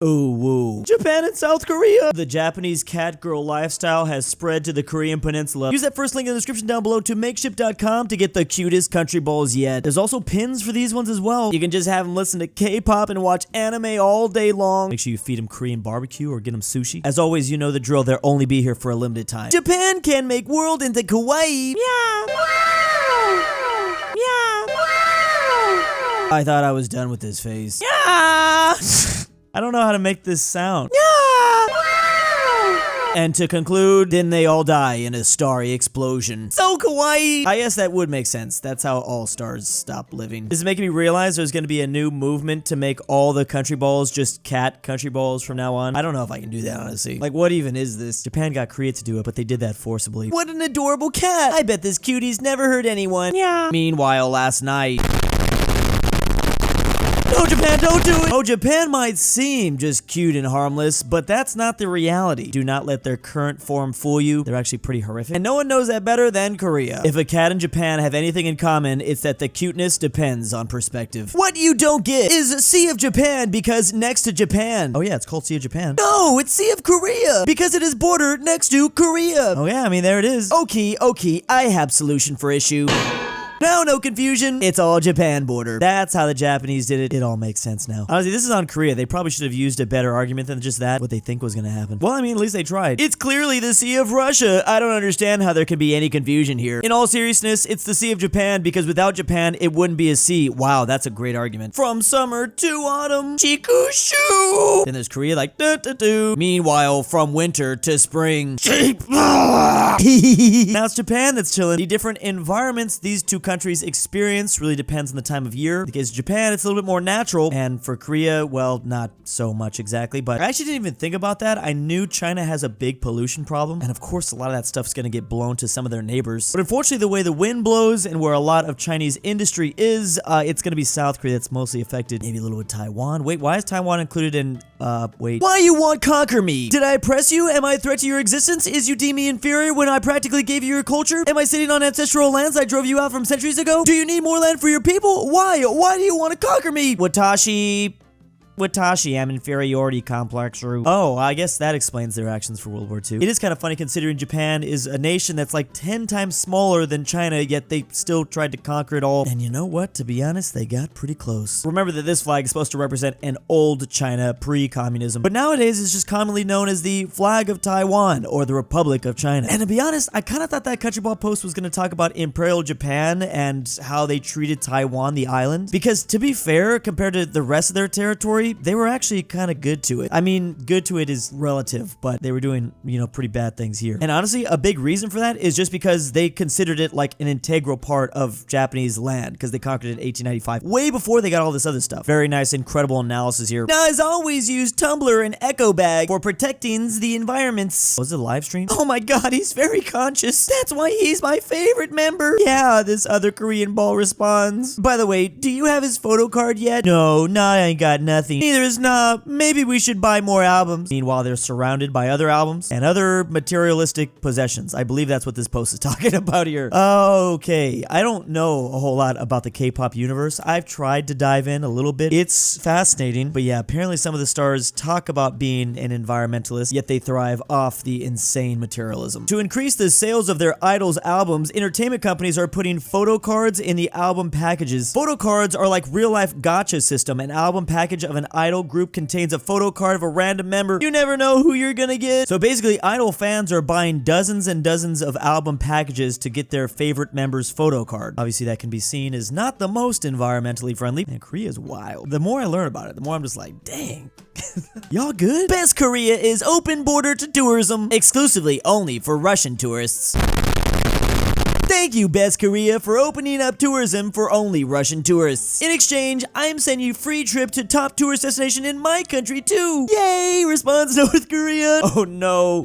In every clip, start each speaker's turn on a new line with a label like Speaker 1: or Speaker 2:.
Speaker 1: Ooh, woo. Japan and South Korea. The Japanese cat girl lifestyle has spread to the Korean peninsula. Use that first link in the description down below to makeship.com to get the cutest country balls yet. There's also pins for these ones as well. You can just have them listen to K-pop and watch anime all day long. Make sure you feed them Korean barbecue or get them sushi. As always, you know the drill. They'll only be here for a limited time. Japan can make world into kawaii. Yeah. Wow. Yeah. Wow. I thought I was done with this face. Yeah. I don't know how to make this sound. Yeah! Wow! And to conclude, then they all die in a starry explosion. So kawaii! I guess that would make sense. That's how all stars stop living. This is making me realize there's gonna be a new movement to make all the country balls just cat country balls from now on. I don't know if I can do that, honestly. Like, what even is this? Japan got Korea to do it, but they did that forcibly. What an adorable cat! I bet this cutie's never hurt anyone. Yeah. Meanwhile, last night... No, Japan, don't do it! Oh, Japan might seem just cute and harmless, but that's not the reality. Do not let their current form fool you. They're actually pretty horrific. And no one knows that better than Korea. If a cat and Japan have anything in common, it's that the cuteness depends on perspective. What you don't get is Sea of Japan because next to Japan. Oh yeah, it's called Sea of Japan. No, it's Sea of Korea because it is bordered next to Korea. Oh yeah, I mean, there it is. Okay, I have solution for issue. Now, no confusion. It's all Japan border. That's how the Japanese did it. It all makes sense now. Honestly, this is on Korea. They probably should have used a better argument than just that, what they think was gonna happen. Well, I mean, at least they tried. It's clearly the Sea of Russia. I don't understand how there can be any confusion here. In all seriousness, it's the Sea of Japan because without Japan, it wouldn't be a sea. Wow, that's a great argument. From summer to autumn, Chikushu. Then there's Korea like do. Meanwhile, from winter to spring, now it's Japan that's chilling. The different environments these two countries experience really depends on the time of year. In the case of Japan, it's a little bit more natural, and for Korea, well, not so much exactly, but I actually didn't even think about that. I knew China has a big pollution problem, and of course, a lot of that stuff's gonna get blown to some of their neighbors. But unfortunately, the way the wind blows and where a lot of Chinese industry is, it's gonna be South Korea that's mostly affected. Maybe a little with Taiwan. Wait, why is Taiwan included in, wait. Why you want conquer me? Did I oppress you? Am I a threat to your existence? Is you deem me inferior when I practically gave you your culture? Am I sitting on ancestral lands I drove you out from centuries ago? Do you need more land for your people? Why? Why do you want to conquer me? Watashi, I'm inferiority complex. Oh, I guess that explains their actions for World War II. It is kind of funny considering Japan is a nation that's like 10 times smaller than China, yet they still tried to conquer it all. And you know what? To be honest, they got pretty close. Remember that this flag is supposed to represent an old China pre-communism, but nowadays it's just commonly known as the flag of Taiwan or the Republic of China. And to be honest, I kind of thought that Countryball post was going to talk about Imperial Japan and how they treated Taiwan, the island, because to be fair, compared to the rest of their territory, they were actually kind of good to it. I mean, good to it is relative, but they were doing, you know, pretty bad things here. And honestly, a big reason for that is just because they considered it like an integral part of Japanese land because they conquered it in 1895, way before they got all this other stuff. Very nice, incredible analysis here. Now, as always, use Tumblr and Echo Bag for protecting the environments. Was it a live stream? Oh my god, he's very conscious. That's why he's my favorite member. Yeah, this other Korean ball responds. By the way, do you have his photo card yet? No, I ain't got nothing. Neither is nah. Maybe we should buy more albums. Meanwhile, they're surrounded by other albums and other materialistic possessions. I believe that's what this post is talking about here. Okay, I don't know a whole lot about the K-pop universe. I've tried to dive in a little bit. It's fascinating, but yeah, apparently some of the stars talk about being an environmentalist, yet they thrive off the insane materialism. To increase the sales of their idols' albums, entertainment companies are putting photo cards in the album packages. Photo cards are like real-life gacha system. An album package of an idol group contains a photo card of a random member. You never know who you're gonna get. So basically, idol fans are buying dozens and dozens of album packages to get their favorite member's photo card. Obviously, that can be seen as not the most environmentally friendly. And Korea's wild. The more I learn about it, the more I'm just like, dang. Y'all good? Best Korea is open border to tourism, exclusively only for Russian tourists. Thank you, Best Korea, for opening up tourism for only Russian tourists. In exchange, I am sending you free trip to top tourist destination in my country too. Yay, responds North Korea. Oh no.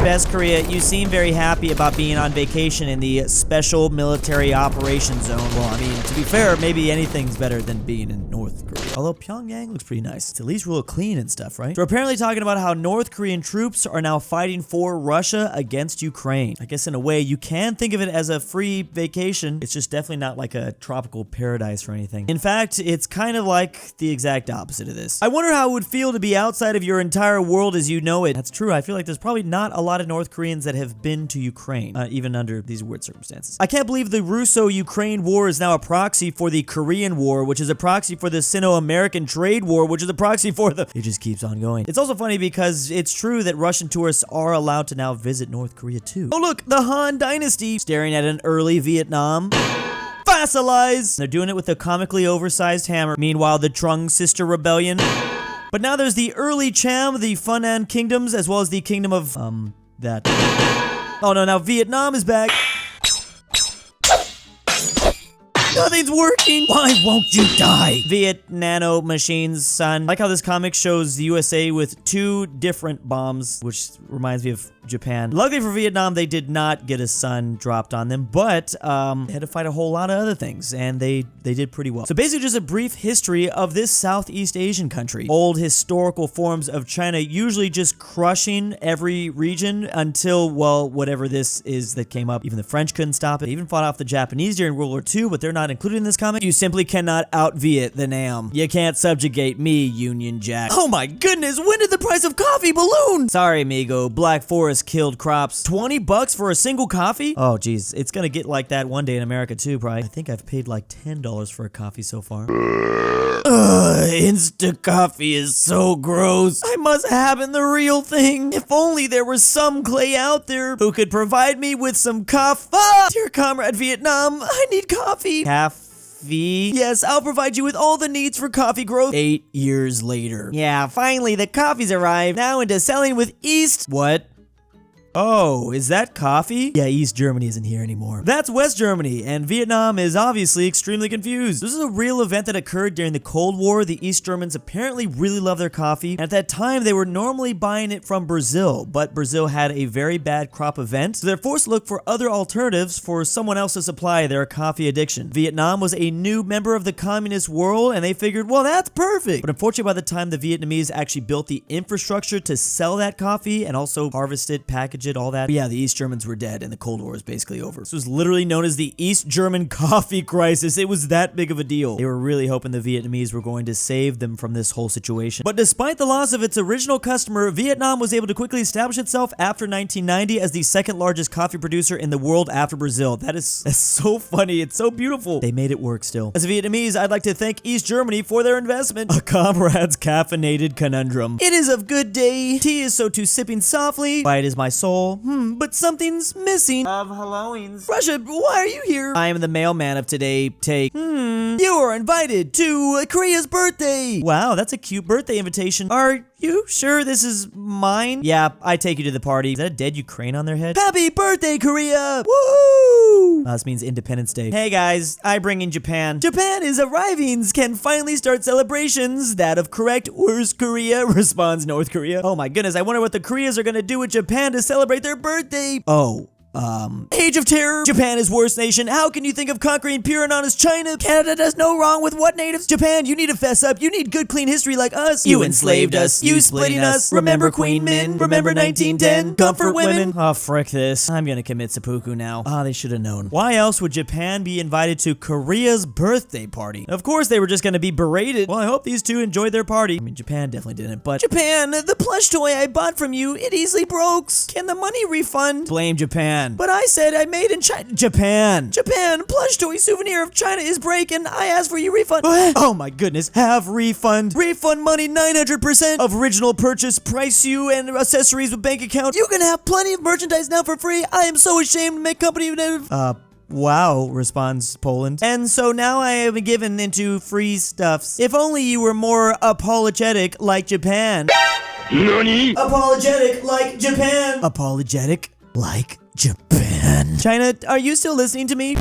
Speaker 1: Best Korea, you seem very happy about being on vacation in the Special Military Operations Zone. Well, I mean, to be fair, maybe anything's better than being in North Korea. Although Pyongyang looks pretty nice. It's at least real clean and stuff, right? So we're apparently talking about how North Korean troops are now fighting for Russia against Ukraine. I guess in a way you can think of it as a free vacation. It's just definitely not like a tropical paradise or anything. In fact, it's kind of like the exact opposite of this. I wonder how it would feel to be outside of your entire world as you know it. That's true. I feel like there's probably not a lot of North Koreans that have been to Ukraine, even under these weird circumstances. I can't believe the Russo-Ukraine war is now a proxy for the Korean War, which is a proxy for the Sino-American trade war, which is a proxy for the... It just keeps on going. It's also funny because it's true that Russian tourists are allowed to now visit North Korea too. Oh look, the Han Dynasty staring at an early Vietnam. Fossilize! They're doing it with a comically oversized hammer. Meanwhile, the Trung Sister Rebellion. But now there's the early Cham, the Funan Kingdoms, as well as the kingdom of, that. Oh no, now Vietnam is back. Nothing's working! Why won't you die? Viet Nano Machines, son. Like how this comic shows the USA with 2 different bombs, which reminds me of Japan. Luckily for Vietnam, they did not get a sun dropped on them, but they had to fight a whole lot of other things, and they did pretty well. So basically just a brief history of this Southeast Asian country. Old historical forms of China usually just crushing every region until, well, whatever this is that came up. Even the French couldn't stop it. They even fought off the Japanese during World War II, but they're not included in this comic. You simply cannot out-Viet the Nam. You can't subjugate me, Union Jack. Oh my goodness, when did the price of coffee balloon? Sorry, amigo, Black Forest killed crops. 20 bucks for a single coffee? Oh geez, it's gonna get like that one day in America too, probably. I think I've paid like $10 for a coffee so far. Insta coffee is so gross. I must have the real thing. If only there was some clay out there who could provide me with some coffee. Ah, dear comrade Vietnam, I need coffee. Coffee? Yes, I'll provide you with all the needs for coffee growth. 8 years later. Yeah, finally the coffee's arrived. Now into selling with East. What? Oh, is that coffee? Yeah, East Germany isn't here anymore. That's West Germany, and Vietnam is obviously extremely confused. This is a real event that occurred during the Cold War. The East Germans apparently really love their coffee. At that time, they were normally buying it from Brazil, but Brazil had a very bad crop event, so they're forced to look for other alternatives for someone else to supply their coffee addiction. Vietnam was a new member of the communist world, and they figured, well, that's perfect. But unfortunately, by the time the Vietnamese actually built the infrastructure to sell that coffee and also harvest it, package it, all that. But yeah, the East Germans were dead and the Cold War was basically over. This was literally known as the East German coffee crisis. It was that big of a deal. They were really hoping the Vietnamese were going to save them from this whole situation. But despite the loss of its original customer, Vietnam was able to quickly establish itself after 1990 as the 2nd largest coffee producer in the world after Brazil. That's so funny. It's so beautiful. They made it work still. As a Vietnamese, I'd like to thank East Germany for their investment. A comrade's caffeinated conundrum. It is of good day. Tea is so too sipping softly. Quiet is my soul. But something's missing. Of Halloweens. Russia, why are you here? I am the mailman of today. Take. You are invited to Korea's birthday. Wow, that's a cute birthday invitation. Are you sure this is mine? Yeah, I take you to the party. Is that a dead Ukraine on their head? Happy birthday, Korea! Woo! This means Independence Day. Hey guys, I bring in Japan. Japan is arriving. Can finally start celebrations. That of correct worst Korea, responds North Korea. Oh my goodness, I wonder what the Koreas are gonna do with Japan to celebrate their birthday. Oh. Age of Terror. Japan is worst nation. How can you think of conquering pure and honest China? Canada does no wrong with what natives? Japan, you need to fess up. You need good clean history like us. You enslaved us. You splitting us. Remember Queen Min? Remember 1910? Comfort women? Oh, frick this. I'm gonna commit seppuku now. They should have known. Why else would Japan be invited to Korea's birthday party? Of course they were just gonna be berated. Well, I hope these two enjoyed their party. I mean, Japan definitely didn't, but Japan, the plush toy I bought from you, it easily broke. Can the money refund? Blame Japan. But I said I made in China. Japan, plush toy souvenir of China is breaking. I asked for your refund. Oh my goodness, have refund. Refund money 900% of original purchase, price you and accessories with bank account. You can have plenty of merchandise now for free. I am so ashamed to make company Wow, responds Poland. And so now I am given into free stuffs. If only you were more apologetic like Japan. Nani? Apologetic like Japan. Apologetic like Japan. China, are you still listening to me?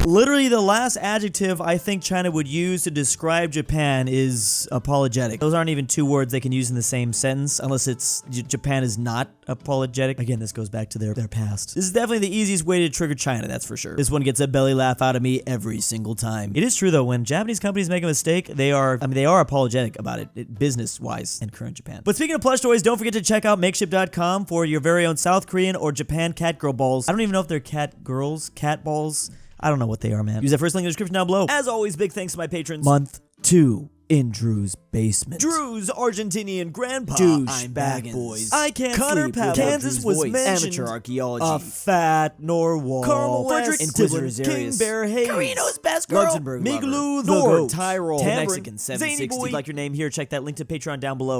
Speaker 1: Literally, the last adjective I think China would use to describe Japan is apologetic. Those aren't even two words they can use in the same sentence, unless it's Japan is not apologetic. Again, this goes back to their past. This is definitely the easiest way to trigger China, that's for sure. This one gets a belly laugh out of me every single time. It is true though, when Japanese companies make a mistake, they are apologetic about it business-wise in current Japan. But speaking of plush toys, don't forget to check out makeship.com for your very own South Korean or Japan cat girl balls. I don't even know if they're cat girls, cat balls. I don't know what they are, man. Use that first link in the description down below. As always, big thanks to my patrons. Month 2 in Drew's basement. Drew's Argentinian Grandpa. I'm back, boys. I can't sleep. Kansas was mentioned. Amateur Archaeology. aPhatNarwhal. Carmel Fredrik Tibblin. KingBearHaze. KirinoIsBestGirl. Mgmluthegoat. Tyrol. Tambre. Mexican 760. Like your name here. Check that link to Patreon down below.